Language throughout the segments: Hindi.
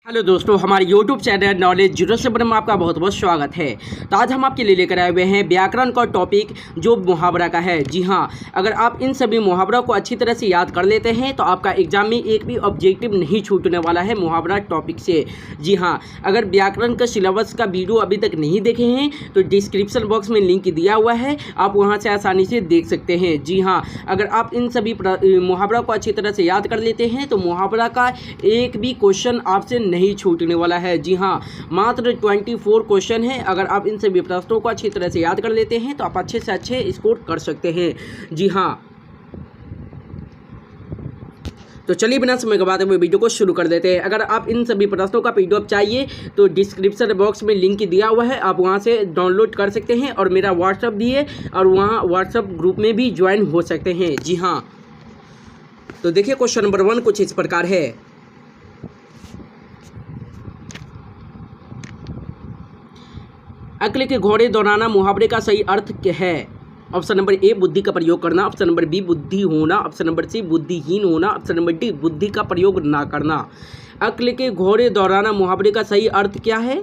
हेलो दोस्तों, हमारे YouTube चैनल नॉलेज 07 में आपका बहुत बहुत स्वागत है। तो आज हम आपके लिए लेकर आए हुए हैं व्याकरण का टॉपिक जो मुहावरा का है। जी हाँ, अगर आप इन सभी मुहावरों को अच्छी तरह से याद कर लेते हैं तो आपका एग्जाम में एक भी ऑब्जेक्टिव नहीं छूटने वाला है मुहावरा टॉपिक से। जी हाँ, अगर व्याकरण का सिलेबस का वीडियो अभी तक नहीं देखे हैं तो डिस्क्रिप्शन बॉक्स में लिंक दिया हुआ है, आप वहाँ से आसानी से देख सकते हैं। जी हाँ, अगर आप इन सभी मुहावरों को अच्छी तरह से याद कर लेते हैं तो मुहावरा का एक भी क्वेश्चन आपसे नहीं छूटने वाला है। जी हाँ, मात्र 24 क्वेश्चन है। अगर आप इन सभी प्रश्नों को अच्छी तरह से याद कर लेते हैं तो आप अच्छे से अच्छे स्कोर कर सकते हैं। जी हाँ, तो चलिए बिना समय गवाते हुए वीडियो को शुरू कर देते हैं। अगर आप इन सभी प्रश्नों का पीडीएफ चाहिए तो डिस्क्रिप्शन बॉक्स में लिंक दिया हुआ है, आप वहां से डाउनलोड कर सकते हैं और मेरा व्हाट्सएप भी है और वहां व्हाट्सएप ग्रुप में भी ज्वाइन हो सकते हैं। जी हाँ, तो देखिए क्वेश्चन नंबर 1 कुछ इस प्रकार है। अक्ल के घोड़े दौड़ाना मुहावरे का सही अर्थ क्या है? ऑप्शन नंबर ए बुद्धि का प्रयोग करना, ऑप्शन नंबर बी बुद्धि होना, ऑप्शन नंबर सी बुद्धिहीन होना, ऑप्शन नंबर डी बुद्धि का प्रयोग ना करना। अक्ल के घोड़े दौड़ाना मुहावरे का सही अर्थ क्या है?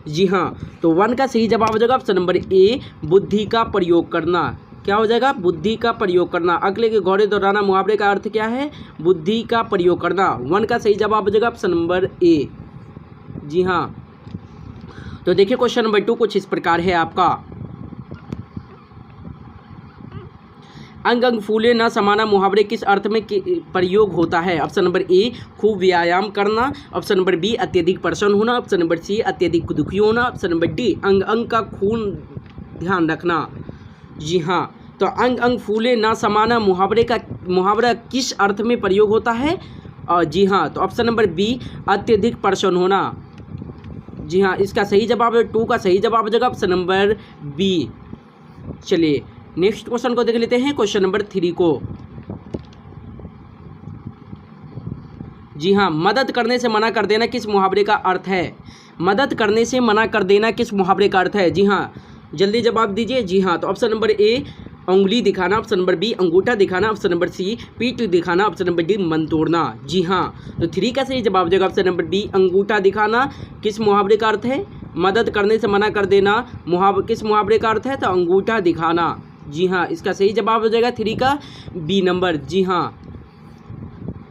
जी हाँ, तो 1 का सही जवाब हो जाएगा ऑप्शन नंबर ए बुद्धि का प्रयोग करना। क्या हो जाएगा? बुद्धि का प्रयोग करना। अक्ल के घोड़े दौड़ाना मुहावरे का अर्थ क्या है? बुद्धि का प्रयोग करना। 1 का सही जवाब हो जाएगा ऑप्शन नंबर ए। जी हाँ, तो देखिए क्वेश्चन नंबर 2 कुछ इस प्रकार है आपका। अंग अंग फूले न समाना मुहावरे किस अर्थ में प्रयोग होता है? ऑप्शन नंबर ए खूब व्यायाम करना, ऑप्शन नंबर बी अत्यधिक प्रसन्न होना, ऑप्शन नंबर सी अत्यधिक दुखी होना, ऑप्शन नंबर डी अंग अंग का खून ध्यान रखना। जी हाँ, तो अंग अंग फूले न समाना मुहावरा किस अर्थ में प्रयोग होता है? जी हाँ, तो ऑप्शन नंबर बी अत्यधिक प्रसन्न होना। जी हाँ, इसका सही जवाब है 2 का सही जवाब हो जाएगा ऑप्शन नंबर बी। चलिए नेक्स्ट क्वेश्चन को देख लेते हैं, क्वेश्चन नंबर 3 को। जी हाँ, मदद करने से मना कर देना किस मुहावरे का अर्थ है? मदद करने से मना कर देना किस मुहावरे का अर्थ है? जी हाँ, जल्दी जवाब दीजिए। जी हाँ, तो ऑप्शन नंबर ए उंगली दिखाना, ऑप्शन नंबर बी अंगूठा दिखाना, ऑप्शन नंबर सी पीठ दिखाना, ऑप्शन नंबर डी मन तोड़ना। जी हाँ, तो 3 का सही जवाब देगा ऑप्शन नंबर डी अंगूठा दिखाना। किस मुहावरे का अर्थ है? मदद करने से मना कर देना किस मुहावरे का अर्थ है? तो अंगूठा दिखाना। जी हाँ, इसका सही जवाब हो जाएगा 3 का बी नंबर। जी हाँ,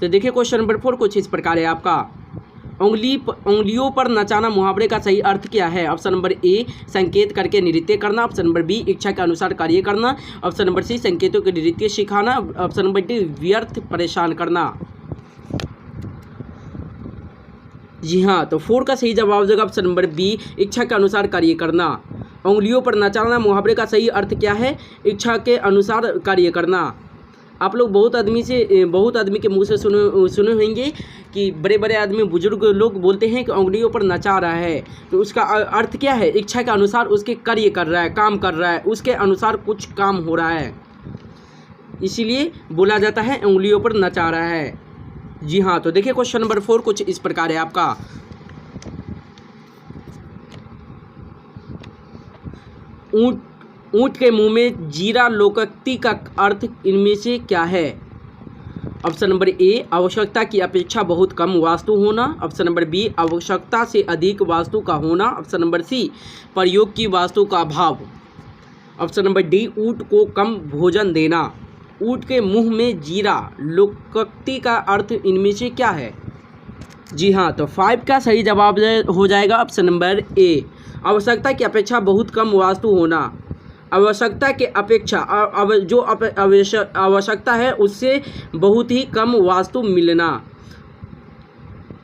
तो देखिए क्वेश्चन नंबर 4 कुछ इस प्रकार है आपका। उंगलियों पर नचाना मुहावरे का सही अर्थ क्या है? ऑप्शन नंबर ए संकेत करके नृत्य करना, ऑप्शन नंबर बी इच्छा के अनुसार कार्य करना, ऑप्शन नंबर सी संकेतों के नृत्य सिखाना, ऑप्शन नंबर डी व्यर्थ परेशान करना। जी हाँ, तो 4 का सही जवाब हो जाएगा ऑप्शन नंबर बी इच्छा के अनुसार कार्य करना। उंगलियों पर नचाना मुहावरे का सही अर्थ क्या है? इच्छा के अनुसार कार्य करना। आप लोग बहुत आदमी के मुंह से सुने होंगे कि बड़े बड़े आदमी बुजुर्ग लोग बोलते हैं कि उंगलियों पर नचा रहा है, तो उसका अर्थ क्या है? इच्छा के अनुसार उसके कार्य कर रहा है, काम कर रहा है, उसके अनुसार कुछ काम हो रहा है, इसीलिए बोला जाता है उंगलियों पर नचा रहा है। जी हाँ, तो देखिए क्वेश्चन नंबर 4 कुछ इस प्रकार है आपका। ऊंट के मुंह में जीरा लोकोक्ति का अर्थ इनमें से क्या है? ऑप्शन नंबर ए आवश्यकता की अपेक्षा बहुत कम वास्तु होना, ऑप्शन नंबर बी आवश्यकता से अधिक वास्तु का होना, ऑप्शन नंबर सी प्रयोग की वास्तु का अभाव, ऑप्शन नंबर डी ऊंट को कम भोजन देना। ऊंट के मुंह में जीरा लोकोक्ति का अर्थ इनमें से क्या है? जी हाँ, तो 5 का सही जवाब हो जाएगा ऑप्शन नंबर ए आवश्यकता की अपेक्षा बहुत कम वास्तु होना। आवश्यकता के अपेक्षा जो आवश्यकता है उससे बहुत ही कम वास्तु मिलना,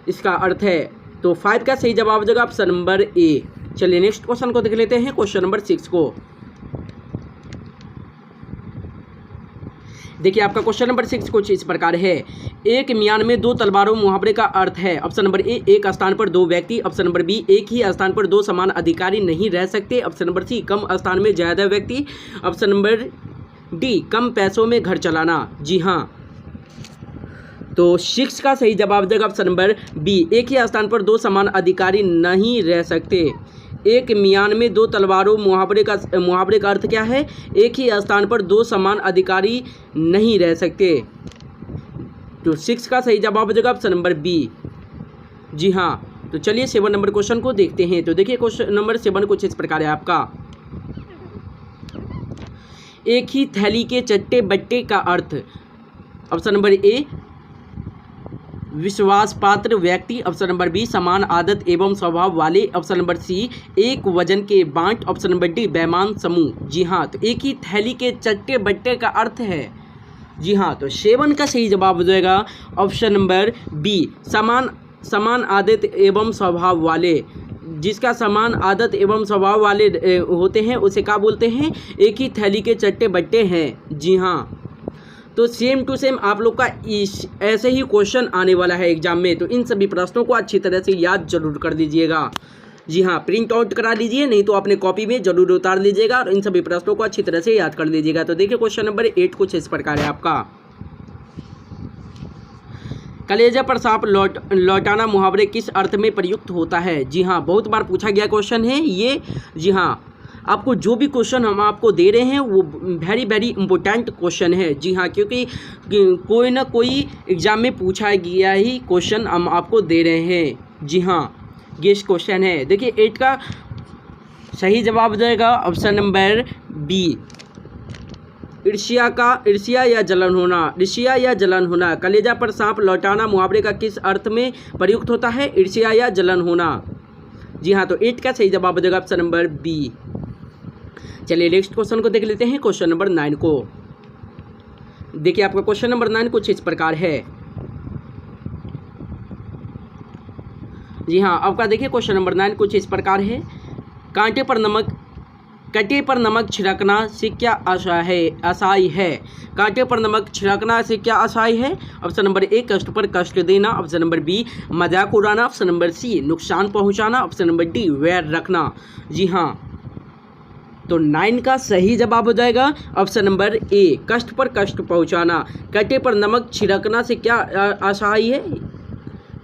इसका अर्थ है। तो 5 का सही जवाब हो जाएगा ऑप्शन नंबर ए। चलिए नेक्स्ट क्वेश्चन को देख लेते हैं, क्वेश्चन नंबर 6 को। देखिए आपका क्वेश्चन नंबर 6 कुछ इस प्रकार है। एक म्यान में 2 तलवारों मुहावरे का अर्थ है। ऑप्शन नंबर ए एक स्थान पर 2 व्यक्ति, ऑप्शन नंबर बी एक ही स्थान पर 2 समान अधिकारी नहीं रह सकते, ऑप्शन नंबर सी कम स्थान में ज़्यादा व्यक्ति, ऑप्शन नंबर डी कम पैसों में घर चलाना। जी हाँ, तो 6 का सही जवाब देगा ऑप्शन नंबर बी एक ही स्थान पर 2 समान अधिकारी नहीं रह सकते। एक मियान में 2 तलवारों मुहावरे का अर्थ क्या है? एक ही स्थान पर 2 समान अधिकारी नहीं रह सकते। तो 6 का सही जवाब हो जाएगा ऑप्शन नंबर बी। जी हाँ, तो चलिए 7 नंबर क्वेश्चन को देखते हैं। तो देखिए क्वेश्चन नंबर 7 कुछ इस प्रकार है आपका। एक ही थैली के चट्टे बट्टे का अर्थ, ऑप्शन नंबर ए विश्वास पात्र व्यक्ति, ऑप्शन नंबर बी समान आदत एवं स्वभाव वाले, ऑप्शन नंबर सी एक वजन के बांट, ऑप्शन नंबर डी बेईमान समूह। जी हाँ, तो एक ही थैली के चट्टे बट्टे का अर्थ है, जी हाँ, तो 7 का सही जवाब हो जाएगा ऑप्शन नंबर बी समान आदत एवं स्वभाव वाले। जिसका समान आदत एवं स्वभाव वाले होते हैं उसे क्या बोलते हैं, एक ही थैली के चट्टे बट्टे हैं। जी हाँ, तो सेम टू सेम आप लोग का ऐसे ही क्वेश्चन आने वाला है एग्जाम में, तो इन सभी प्रश्नों को अच्छी तरह से याद जरूर कर दीजिएगा। जी हाँ, प्रिंट आउट करा लीजिए, नहीं तो अपने कॉपी में जरूर उतार लीजिएगा और इन सभी प्रश्नों को अच्छी तरह से याद कर लीजिएगा। तो देखिए क्वेश्चन नंबर 8 कुछ इस प्रकार है आपका। कलेजा पर सांप लौटाना मुहावरे किस अर्थ में प्रयुक्त होता है। जी हाँ, बहुत बार पूछा गया क्वेश्चन है ये। जी हाँ, आपको जो भी क्वेश्चन हम आपको दे रहे हैं वो वेरी वेरी इंपॉर्टेंट क्वेश्चन है। जी हाँ, क्योंकि कोई ना कोई एग्जाम में पूछा गया ही क्वेश्चन हम आपको दे रहे हैं। जी हाँ, गेस्ट क्वेश्चन है। देखिए 8 का सही जवाब हो जाएगा ऑप्शन नंबर बी ईर्ष्या या जलन होना। ईर्ष्या या जलन होना, कलेजा पर सांप लौटाना मुहावरे का किस अर्थ में प्रयुक्त होता है, ईर्ष्या या जलन होना। जी हाँ, तो 8 का सही जवाब हो जाएगा ऑप्शन नंबर बी। चलिए नेक्स्ट क्वेश्चन को देख लेते हैं, क्वेश्चन नंबर 9 को। देखिए आपका क्वेश्चन नंबर 9 कुछ इस प्रकार है। जी हाँ, आपका देखिए क्वेश्चन नंबर 9 कुछ इस प्रकार है। कटे पर नमक छिड़कना से क्या आशाई है। कांटे पर नमक छिड़कना से क्या आशाई है, ऑप्शन नंबर ए कष्ट पर कष्ट देना, ऑप्शन नंबर बी मजाक उड़ाना, ऑप्शन नंबर सी नुकसान पहुंचाना, ऑप्शन नंबर डी वैर रखना। जी हाँ, तो 9 का सही जवाब हो जाएगा ऑप्शन नंबर ए कष्ट पर कष्ट पहुंचाना। कटे पर नमक छिड़कना से क्या आशाई है,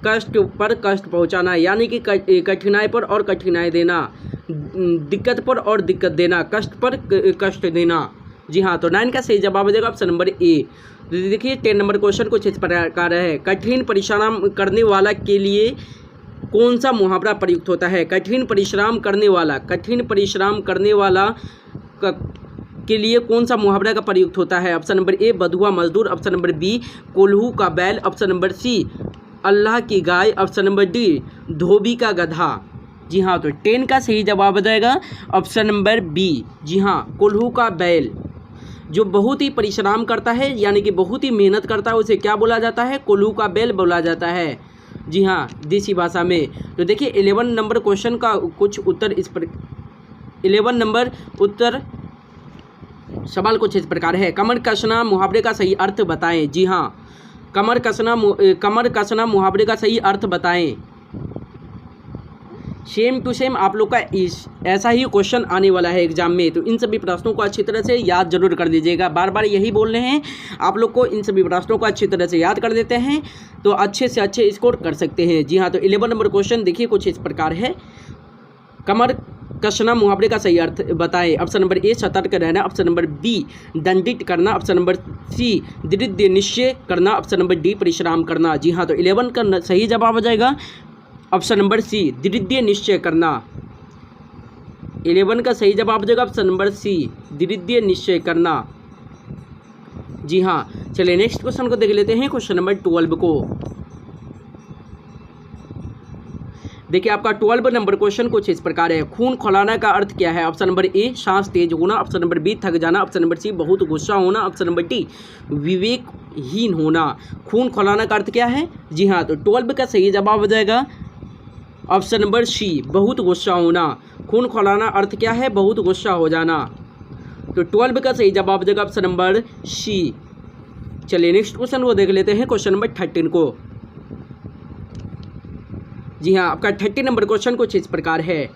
कष्ट पर कष्ट पहुंचाना, यानी कि कठिनाई पर और कठिनाई देना, दिक्कत पर और दिक्कत देना, कष्ट पर कष्ट देना। जी हाँ, तो 9 का सही जवाब हो जाएगा ऑप्शन नंबर ए। देखिए 10 नंबर क्वेश्चन कुछ इस प्रकार है। कठिन परिश्रम करने वाला के लिए कौन सा मुहावरा प्रयुक्त होता है। कठिन परिश्रम करने वाला के लिए कौन सा मुहावरा का प्रयुक्त होता है, ऑप्शन नंबर ए बधुआ मजदूर, ऑप्शन नंबर बी कोल्हू का बैल, ऑप्शन नंबर सी अल्लाह की गाय, ऑप्शन नंबर डी धोबी का गधा। जी हाँ, तो 10 का सही जवाब हो जाएगा ऑप्शन नंबर बी। जी हाँ, कोल्हू का बैल जो बहुत ही परिश्रम करता है यानी कि बहुत ही मेहनत करता है उसे क्या बोला जाता है, कोल्हू का बैल बोला जाता है। जी हाँ, देसी भाषा में। तो देखिए 11 नंबर क्वेश्चन का कुछ उत्तर इस पर 11 नंबर उत्तर सवाल कुछ इस प्रकार है। कमर कसना मुहावरे का सही अर्थ बताएं। जी हाँ, कमर कसना मुहावरे का सही अर्थ बताएं। सेम टू सेम आप लोग का ऐसा ही क्वेश्चन आने वाला है एग्जाम में, तो इन सभी प्रश्नों को अच्छी तरह से याद जरूर कर लीजिएगा। बार बार यही बोल रहे हैं आप लोग को, इन सभी प्रश्नों को अच्छी तरह से याद कर देते हैं तो अच्छे से अच्छे स्कोर कर सकते हैं। जी हाँ, तो 11 नंबर क्वेश्चन देखिए कुछ इस प्रकार है। कमर कसना मुहावरे का सही अर्थ बताएं। ऑप्शन नंबर ए सतर्क रहना, ऑप्शन नंबर बी दंडित करना, ऑप्शन नंबर सी दृढ़ निश्चय करना, ऑप्शन नंबर डी परिश्रम करना। जी हाँ, तो 11 का सही जवाब हो जाएगा ऑप्शन नंबर सी दृढ़ निश्चय करना। 11 का सही जवाब हो जाएगा ऑप्शन नंबर सी दृढ़ निश्चय करना। जी हाँ, चलिए नेक्स्ट क्वेश्चन को देख लेते हैं, क्वेश्चन नंबर 12 को। देखिए आपका 12 नंबर क्वेश्चन कुछ इस प्रकार है। खून खौलाना का अर्थ क्या है, ऑप्शन नंबर ए सांस तेज होना, ऑप्शन नंबर बी थक जाना, ऑप्शन नंबर सी बहुत गुस्सा होना, ऑप्शन नंबर डी विवेकहीन होना। खून खौलाना का अर्थ क्या है। जी हाँ, तो 12 का सही जवाब हो जाएगा ऑप्शन नंबर सी बहुत गुस्सा होना। खून खौलाना अर्थ क्या है, बहुत गुस्सा हो जाना। तो 12 का सही जवाब हो जाएगा ऑप्शन नंबर सी। चलिए नेक्स्ट क्वेश्चन को देख लेते हैं, क्वेश्चन नंबर 13 को। जी हाँ, आपका 30 नंबर क्वेश्चन कुछ इस प्रकार है।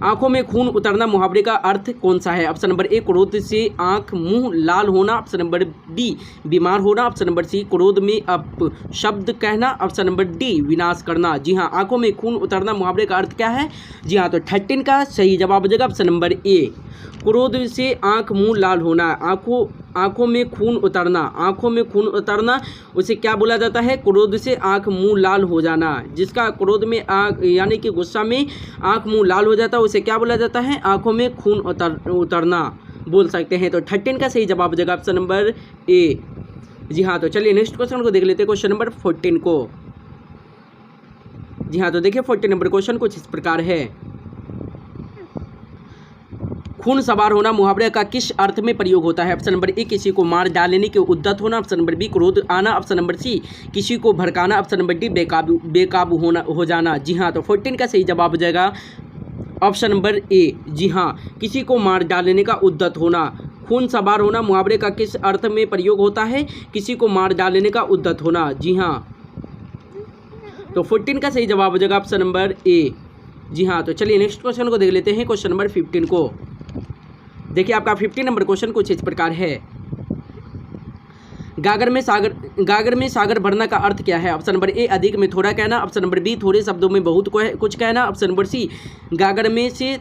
आंखों में खून उतरना मुहावरे का अर्थ कौन सा है? ऑप्शन नंबर ए क्रोध से आंख मुंह लाल होना, ऑप्शन नंबर बी बीमार होना, ऑप्शन नंबर सी क्रोध में अपशब्द कहना, ऑप्शन नंबर डी विनाश करना। जी हाँ, आंखों में खून उतरना मुहावरे का अर्थ क्या है? जी हाँ, तो 13 का सही जवाब हो जाएगा ऑप्शन नंबर ए क्रोध से आंख मुंह लाल होना। आंखों में खून उतरना, आंखों में खून उतरना उसे क्या बोला जाता है? क्रोध से आंख मुंह लाल हो जाना। जिसका क्रोध में आंख यानी कि गुस्सा में आंख मुंह लाल हो जाता है उसे क्या बोला जाता है? आंखों में खून उतरना बोल सकते हैं। तो 13 का सही जवाब हो जाएगा ऑप्शन नंबर ए। जी हाँ, तो चलिए नेक्स्ट क्वेश्चन को देख लेते हैं, क्वेश्चन नंबर 14 को। जी हाँ, तो देखिए 14 नंबर क्वेश्चन कुछ इस प्रकार है। खून सवार होना मुहावरे का किस अर्थ में प्रयोग होता है? ऑप्शन नंबर ए किसी को मार डालने के उद्यत होना, ऑप्शन नंबर बी क्रोध आना, ऑप्शन नंबर सी किसी को भड़काना, ऑप्शन नंबर डी बेकाबू हो जाना। जी हाँ, तो 14 का सही जवाब हो जाएगा ऑप्शन नंबर ए। जी हाँ, किसी को मार डालने का उद्यत होना। खून सवार होना मुहावरे का किस अर्थ में प्रयोग होता है? किसी को मार डालने का उद्यत होना। जी हाँ, तो 14 का सही जवाब हो जाएगा ऑप्शन नंबर ए। जी हाँ, तो चलिए नेक्स्ट क्वेश्चन को देख लेते हैं, क्वेश्चन नंबर 15 को। देखिए आपका 15 नंबर क्वेश्चन कुछ इस प्रकार है। गागर में सागर भरना का अर्थ क्या है? ऑप्शन नंबर ए अधिक में थोड़ा कहना, ऑप्शन नंबर बी थोड़े शब्दों में बहुत कुछ कहना, ऑप्शन नंबर सी गागर में से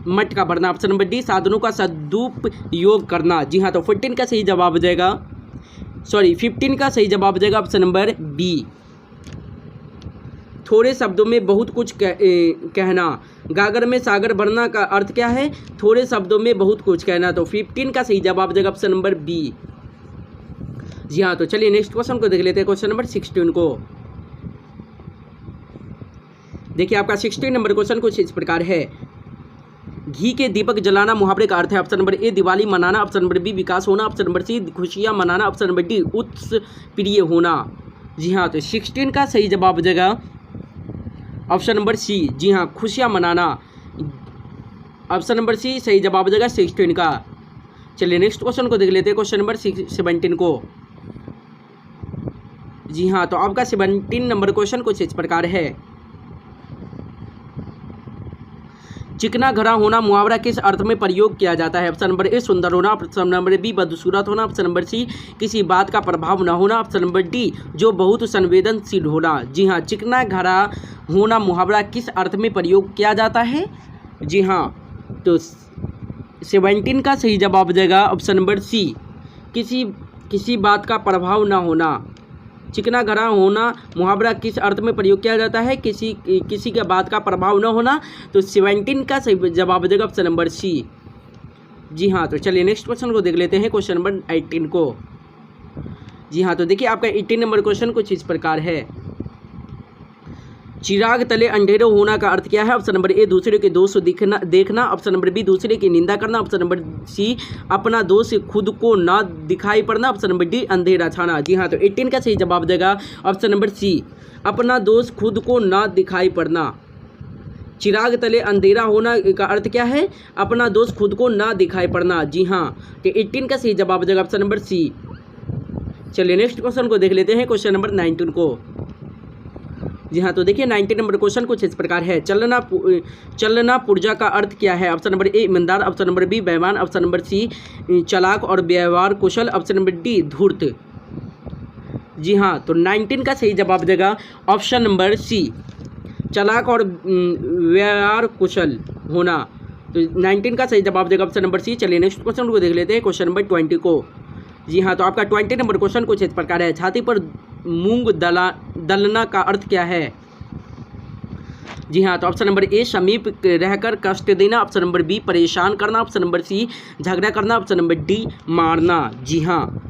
मट का भरना, ऑप्शन नंबर डी साधनों का सदुपयोग करना। जी हाँ, तो 14 का सही जवाब हो जाएगा 15 का सही जवाब हो जाएगा ऑप्शन नंबर बी थोड़े शब्दों में बहुत कुछ कहना। गागर में सागर भरना का अर्थ क्या है? थोड़े शब्दों में बहुत कुछ कहना। तो 15 का सही जवाब हो जाएगा ऑप्शन नंबर बी। जी हाँ, तो चलिए नेक्स्ट क्वेश्चन को देख लेते हैं, क्वेश्चन नंबर 16 को। देखिए आपका 16 नंबर क्वेश्चन कुछ इस प्रकार है। घी के दीपक जलाना मुहावरे का अर्थ है? ऑप्शन नंबर ए दिवाली मनाना, ऑप्शन नंबर बी विकास होना, ऑप्शन नंबर सी खुशियाँ मनाना, ऑप्शन नंबर डी उत्स प्रिय होना। जी हाँ, तो 16 का सही जवाब हो जाएगा ऑप्शन नंबर सी। जी हाँ, खुशियाँ मनाना, ऑप्शन नंबर सी सही जवाब हो जाएगा 16 का। चलिए नेक्स्ट क्वेश्चन को देख लेते हैं, क्वेश्चन नंबर 17 को। जी हाँ, तो आपका 17 नंबर क्वेश्चन कुछ इस प्रकार है। चिकना घरा होना मुहावरा किस अर्थ में प्रयोग किया जाता है? ऑप्शन नंबर ए सुंदर होना, ऑप्शन नंबर बी बदसूरत होना, ऑप्शन नंबर सी किसी बात का प्रभाव न होना, ऑप्शन नंबर डी जो बहुत संवेदनशील होना। जी हाँ, चिकना घरा होना मुहावरा किस अर्थ में प्रयोग किया जाता है? जी हाँ, तो 17 का सही जवाब हो जाएगा ऑप्शन नंबर सी किसी बात का प्रभाव न होना। चिकना घरा होना मुहावरा किस अर्थ में प्रयोग किया जाता है? किसी के बात का प्रभाव न होना। तो 17 का सही जवाब हो जाएगा ऑप्शन नंबर सी। जी हाँ, तो चलिए नेक्स्ट क्वेश्चन को देख लेते हैं, क्वेश्चन नंबर 18 को। जी हाँ, तो देखिए आपका 18 नंबर क्वेश्चन कुछ इस प्रकार है। चिराग तले अंधेरे होना का अर्थ क्या है? ऑप्शन नंबर ए दूसरे के दोष देखना, ऑप्शन नंबर बी दूसरे की निंदा करना, ऑप्शन नंबर सी अपना दोष खुद को ना दिखाई पड़ना, ऑप्शन नंबर डी अंधेरा छाना। जी हाँ, तो 18 का सही जवाब देगा ऑप्शन नंबर सी अपना दोष खुद को ना दिखाई पड़ना। चिराग तले अंधेरा होना का अर्थ क्या है? अपना दोष खुद को ना दिखाई पड़ना। जी हाँ, तो 18 का सही जवाब देगा ऑप्शन नंबर सी। चलिए नेक्स्ट क्वेश्चन को देख लेते हैं, क्वेश्चन नंबर 19 को। जी हाँ, तो देखिए 19 नंबर क्वेश्चन कुछ इस प्रकार है। चलना पुर्जा का अर्थ क्या है? ऑप्शन नंबर ए ईमानदार, ऑप्शन नंबर बी बेईमान, ऑप्शन नंबर सी चालाक और व्यवहार कुशल, ऑप्शन नंबर डी धूर्त। जी हाँ, तो 19 का सही जवाब देगा ऑप्शन नंबर सी चालाक और व्यवहार कुशल होना। तो 19 का सही जवाब देगा ऑप्शन नंबर सी। चलिए नेक्स्ट क्वेश्चन को देख लेते हैं, क्वेश्चन नंबर 20 को। जी हाँ, तो आपका 20 नंबर क्वेश्चन कुछ इस प्रकार है। छाती पर मूंग दलना का अर्थ क्या है? जी हाँ, तो ऑप्शन नंबर ए समीप रहकर कष्ट देना, ऑप्शन नंबर बी परेशान करना, ऑप्शन नंबर सी झगड़ा करना, ऑप्शन नंबर डी मारना। जी हाँ,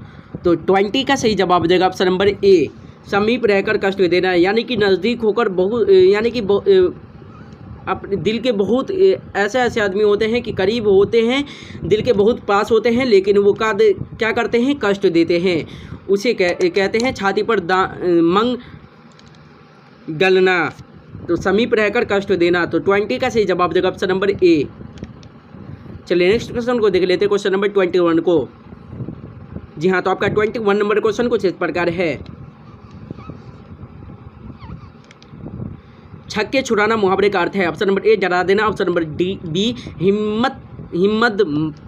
तो 20 का सही जवाब हो जाएगा ऑप्शन नंबर ए समीप रहकर कष्ट देना, यानी कि नज़दीक होकर बहुत यानी कि अपने दिल के बहुत ऐसे आदमी होते हैं कि करीब होते हैं, दिल के बहुत पास होते हैं, लेकिन वो क्या करते हैं? कष्ट देते हैं। उसे कहते हैं छाती पर मंग डलना, तो समीप रहकर कष्ट देना। तो 20 का सही जवाब देगा ऑप्शन नंबर ए। चलिए नेक्स्ट क्वेश्चन को देख लेते हैं, क्वेश्चन नंबर 21 को। जी हाँ, तो आपका 21 नंबर क्वेश्चन कुछ इस प्रकार है। छक्के छुड़ाना मुहावरे का अर्थ है? ऑप्शन नंबर ए डरा देना, ऑप्शन नंबर बी हिम्मत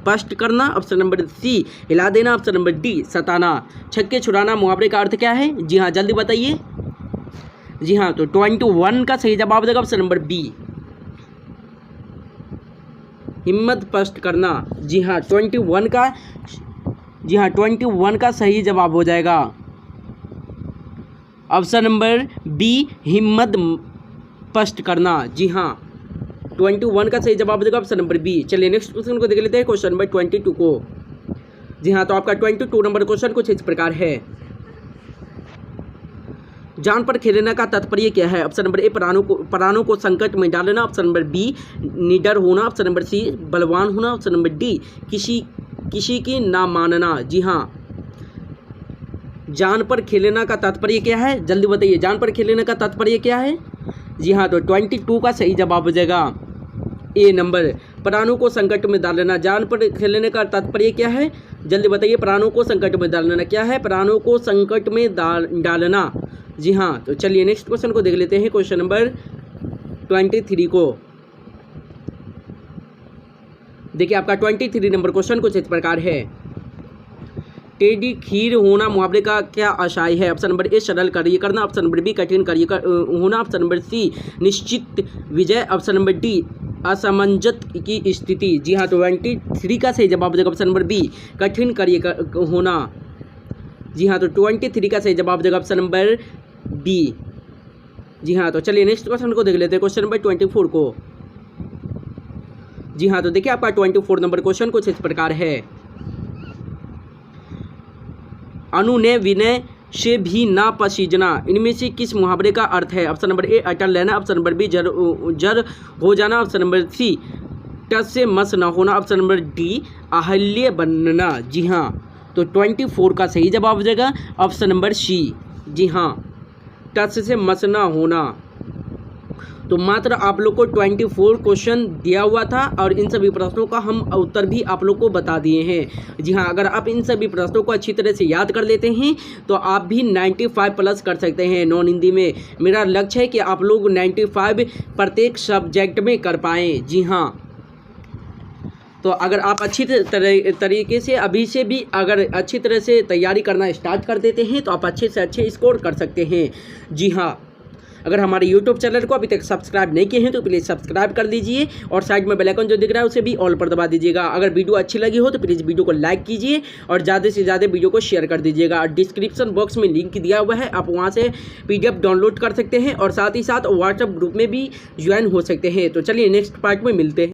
पस्ट करना, ऑप्शन नंबर सी हिला देना, ऑप्शन नंबर डी सताना। छक्के छुड़ाना मुहावरे का अर्थ क्या है? जी हाँ, जल्दी बताइए। जी हाँ, तो 21 का सही जवाब देगा ऑप्शन नंबर बी, हिम्मत पस्ट करना। जी हाँ, 21 का सही जवाब हो जाएगा ऑप्शन नंबर बी, हिम्मत पस्ट करना। जी हाँ, 21 का सही जवाब देगा ऑप्शन नंबर बी। चलिए नेक्स्ट क्वेश्चन को देख लेते हैं, क्वेश्चन नंबर 22 को। जी हाँ, तो आपका 22 नंबर क्वेश्चन कुछ इस प्रकार है। जान पर खेलने का तात्पर्य क्या है? ऑप्शन नंबर ए प्राणों को संकट में डालना, ऑप्शन नंबर बी निडर होना, ऑप्शन नंबर सी बलवान होना, ऑप्शन नंबर डी किसी की ना मानना। जी हाँ, जान पर खेलना का तात्पर्य क्या है? जल्दी बताइए, जान पर खेलने का तात्पर्य क्या है? जी हाँ, तो 22 का सही जवाब हो जाएगा ए नंबर, प्राणों को संकट में डालना। जान पर खेलने का तात्पर्य क्या है? जल्दी बताइए, प्राणों को संकट में डालना क्या है? प्राणों को संकट में डालना। जी हाँ, तो चलिए नेक्स्ट क्वेश्चन को देख लेते हैं, क्वेश्चन नंबर 23 को। देखिए आपका 23 नंबर क्वेश्चन कुछ इस प्रकार है। टेढ़ी खीर होना मुहावरे का क्या आशय है? ऑप्शन नंबर ए सरल कार्य करना, ऑप्शन नंबर बी कठिन कार्य होना, ऑप्शन नंबर सी निश्चित विजय, ऑप्शन नंबर डी असमंजस की स्थिति। जी हाँ, तो 23 का सही जवाब देगा ऑप्शन नंबर बी, कठिन कार्य होना। जी हाँ, तो 23 का सही जवाब देगा ऑप्शन नंबर बी। जी हाँ, तो चलिए नेक्स्ट क्वेश्चन को देख लेते हैं, क्वेश्चन नंबर 24 को। जी हाँ, तो देखिए आपका 24 नंबर क्वेश्चन कुछ इस प्रकार है। अनुनय विनय से भी ना पसीजना, इनमें से किस मुहावरे का अर्थ है? ऑप्शन नंबर ए अटल रहना, ऑप्शन नंबर बी जर हो जाना, ऑप्शन नंबर सी टस से मस ना होना, ऑप्शन नंबर डी अहल्य बनना। जी हाँ, तो 24 का सही जवाब हो जाएगा ऑप्शन नंबर सी। जी हाँ, टच से मस ना होना। तो मात्र आप लोग को 24 क्वेश्चन दिया हुआ था और इन सभी प्रश्नों का हम उत्तर भी आप लोग को बता दिए हैं। जी हाँ, अगर आप इन सभी प्रश्नों को अच्छी तरह से याद कर लेते हैं तो आप भी 95 प्लस कर सकते हैं नॉन हिंदी में। मेरा लक्ष्य है कि आप लोग 95 प्रत्येक सब्जेक्ट में कर पाएँ। जी हाँ, तो अगर आप अच्छी तरीके से अभी से भी अगर अच्छी तरह से तैयारी करना स्टार्ट कर देते हैं तो आप अच्छे से अच्छे स्कोर कर सकते हैं। जी हाँ, अगर हमारे YouTube चैनल को अभी तक सब्सक्राइब नहीं किए हैं तो प्लीज़ सब्सक्राइब कर दीजिए और साइड में बेल आइकन जो दिख रहा है उसे भी ऑल पर दबा दीजिएगा। अगर वीडियो अच्छी लगी हो तो प्लीज़ वीडियो को लाइक कीजिए और ज़्यादा से ज़्यादा वीडियो को शेयर कर दीजिएगा। डिस्क्रिप्शन बॉक्स में लिंक दिया हुआ है, आप वहाँ से PDF डाउनलोड कर सकते हैं और साथ ही साथ व्हाट्सएप ग्रुप में भी ज्वाइन हो सकते हैं। तो चलिए नेक्स्ट पार्ट में मिलते हैं।